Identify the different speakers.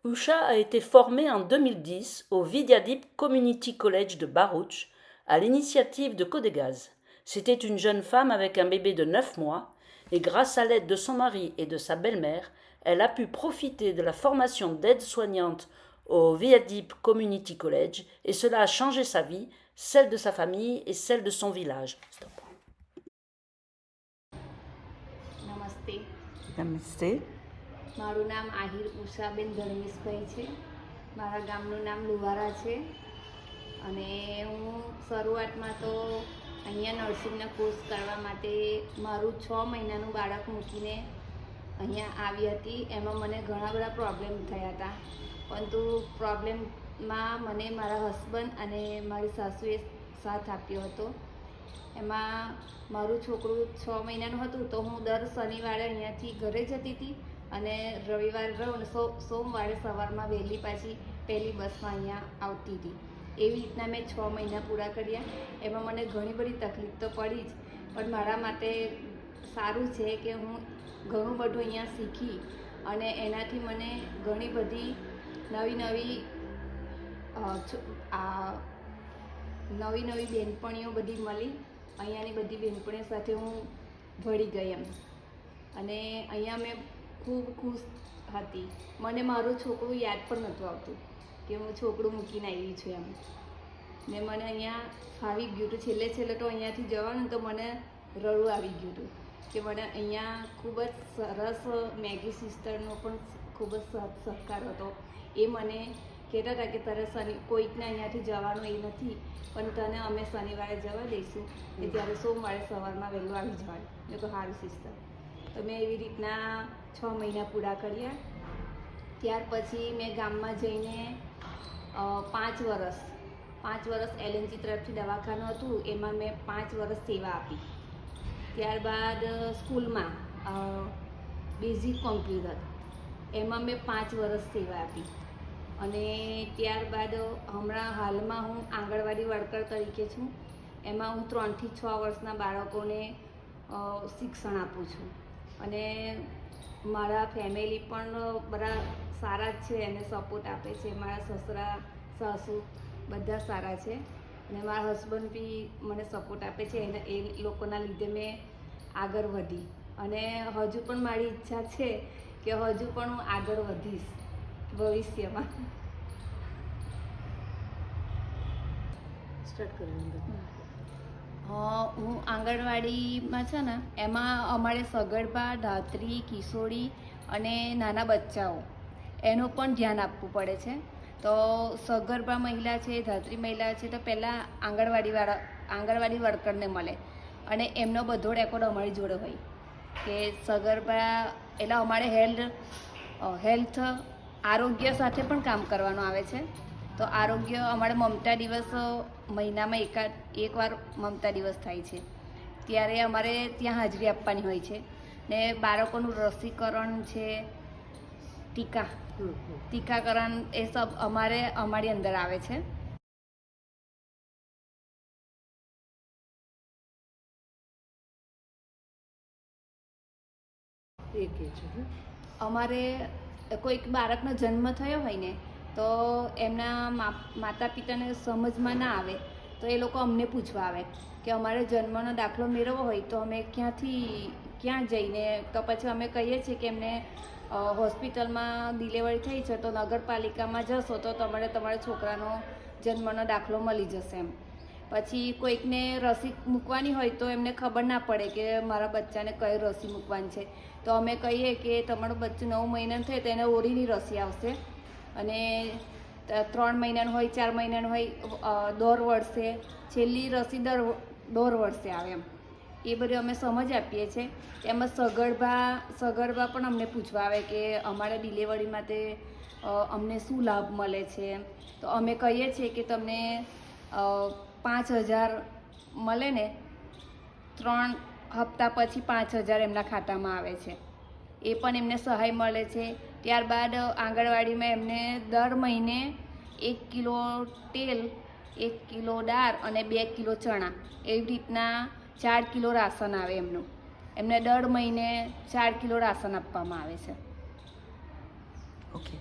Speaker 1: Usha a été formée en 2010 au Vidyadip Community College de Bharuch à l'initiative de Codegaz. C'était une jeune femme avec un bébé de 9 mois et grâce à l'aide de son mari et de sa belle-mère, elle a pu profiter de la formation d'aide-soignante au Vidyadip Community College et cela a changé sa vie, celle de sa famille et celle de son village. Stop.
Speaker 2: નમસ્તે.
Speaker 1: નમસ્તે.
Speaker 2: મારું નામ આહિર ઉષાબેન ધર્મેશભાઈ છે. મારા ગામનું નામ લુવારા છે અને હું શરૂઆતમાં તો અહીંયા નર્સિંગના કોર્સ કરવા માટે મારું 6 મહિનાનું બાળક મૂકીને અહીંયા આવી હતી. એમાં મને ઘણા બધા પ્રોબ્લેમ થયા હતા, પરંતુ પ્રોબ્લેમમાં મને મારા હસબન્ડ અને મારી સાસુએ સાથ આપ્યો હતો. એમાં મારું છોકરું 6 મહિનાનું હતું તો હું દર શનિવારે અહીંયાથી ઘરે જતી હતી અને રવિવારે રહું ને સોમવારે સવારમાં વહેલી પાછી પહેલી બસમાં અહીંયા આવતી હતી. એવી રીતના મેં 6 મહિના પૂરા કર્યા. એમાં મને ઘણી બધી તકલીફ તો પડી જ, પણ મારા માટે સારું છે કે હું ઘણું બધું અહીંયા શીખી અને એનાથી મને ઘણી બધી નવી બહેનપણીઓ બધી મળી. અહીંયાની બધી બહેનપણીઓ સાથે હું ભળી ગઈ એમ, અને અહીંયા મેં ખૂબ ખુશ હતી. મને મારું છોકરું યાદ પણ નહોતું આવતું કે હું છોકરું મૂકીને આવી છું એમ. ને મને અહીંયા ફાવી ગયું હતું. છેલ્લે તો અહીંયાથી જવાનું તો મને રડવું આવી ગયું હતું કે મને અહીંયા ખૂબ જ સરસ મેગી સિસ્ટરનો પણ ખૂબ જ સહકાર હતો. એ મને કહેતા હતા કે તારે કોઈકને અહીંયાથી જવાનું એ નથી, પણ તને અમે શનિવારે જવા દઈશું કે ત્યારે સોમવારે સવારમાં વહેલું આવી જવાનું. મેં તો સારું સિસ્ટર. તો મેં એવી રીતના 6 મહિના પૂરા કર્યા. ત્યાર પછી મેં ગામમાં જઈને 5 વર્ષ એલએનજી તરફથી દવાખાનું હતું, એમાં મેં 5 વર્ષ સેવા આપી. ત્યારબાદ સ્કૂલમાં બેઝિક કોમ્પ્યુટર, એમાં મેં 5 વર્ષ સેવા આપી. અને ત્યારબાદ હમણાં હાલમાં હું આંગણવાડી વર્કર તરીકે છું. એમાં હું 3 થી 6 વર્ષના બાળકોને શિક્ષણ આપું છું. અને મારા ફેમિલી પણ બધા સારા જ છે, એને સપોર્ટ આપે છે. મારા સસરા સાસુ બધા સારા છે અને મારા હસબન્ડ બી મને સપોર્ટ આપે છે. એ લોકોના લીધે મેં આગળ વધી અને હજુ પણ મારી ઈચ્છા છે કે હજુ પણ હું આગળ વધીશ ભવિષ્યમાં. હું આંગણવાડીમાં છે ને, એમાં અમારે સગર્ભા, ધાત્રી, કિશોરી અને નાના બચ્ચાઓ એનું પણ ધ્યાન આપવું પડે છે. તો સગર્ભા મહિલા છે, ધાત્રી મહિલા છે, તો પહેલાં આંગણવાડી વર્કરને મળે અને એમનો બધો રેકોર્ડ અમારી જોડે હોય કે સગર્ભા એટલે અમારે હેલ્થ આરોગ્ય સાથે પણ કામ કરવાનું આવે છે. તો આરોગ્ય અમારે મમતા દિવસ મહિનામાં એકવાર મમતા દિવસ થાય છે, ત્યારે અમારે ત્યાં હાજરી આપવાની હોય છે. ને બાળકોનું રસીકરણ છે, ટીકાકરણ, એ સબ અમારી અંદર આવે છે. અમારે કોઈક બાળકનો જન્મ થયો હોય ને, તો એમના માતા પિતાને સમજમાં ના આવે તો એ લોકો અમને પૂછવા આવે કે અમારે જન્મનો દાખલો મેળવવો હોય તો અમે ક્યાં જઈને, તો પછી અમે કહીએ છીએ કે એમને હોસ્પિટલમાં ડિલિવરી થઈ છે તો નગરપાલિકામાં જશો તો તમારા છોકરાનો જન્મનો દાખલો મળી જશે એમ. પછી કોઈકને રસી મૂકવાની હોય તો એમને ખબર ના પડે કે મારા બચ્ચાને કઈ રસી મૂકવાની છે, તો અમે કહીએ કે તમારું બચ્ચું 9 મહિનાનું થાય તો એને ઓરીની રસી આવશે, અને 3 મહિનાનું હોય, 4 મહિનાનું હોય, દર વર્ષે, છેલ્લી રસી દર વર્ષે આવે એમ. એ બધું અમે સમજ આપીએ છીએ. એમાં સગર્ભા પણ અમને પૂછવા આવે કે અમારા ડિલિવરી માટે અમને શું લાભ મળે છે. તો અમે કહીએ છીએ કે તમને 5,000 મળે ને, 3 હપ્તા પછી 5,000 એમના ખાતામાં આવે છે. એ પણ એમને સહાય મળે છે. ત્યારબાદ આંગણવાડીમાં એમને દર મહિને 1 કિલો તેલ, 1 કિલો દાળ અને 2 કિલો ચણા, એવી રીતના 4 કિલો રાશન આવે એમનું. એમને દર મહિને 4 કિલો રાશન આપવામાં આવે છે.
Speaker 1: ઓકે.